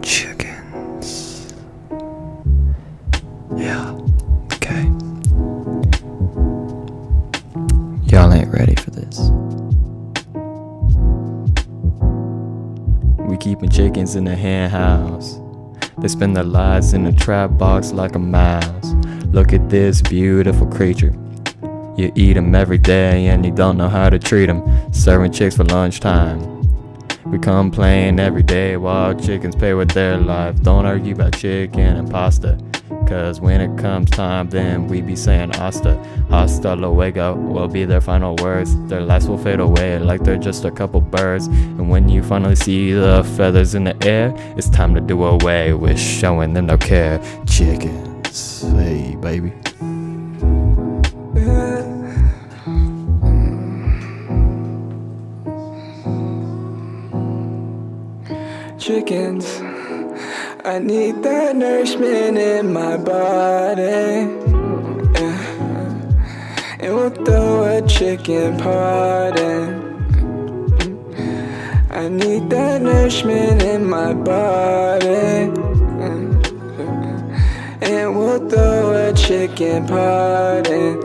chickens. Yeah, okay. Y'all ain't ready for this. We keeping chickens in the hen house. They spend their lives in a trap box like a mouse. Look at this beautiful creature. You eat 'em every day and you don't know how to treat 'em. Serving chicks for lunchtime. We complain every day while chickens pay with their life. Don't argue about chicken and pasta, cause when it comes time then we be saying hasta luego will be their final words. Their lives will fade away like they're just a couple birds. And when you finally see the feathers in the air, it's time to do away with showing them no care. Chickens, hey baby. Chickens, I need that nourishment in my body. And we'll throw a chicken party. I need that nourishment in my body. And we'll throw a chicken party.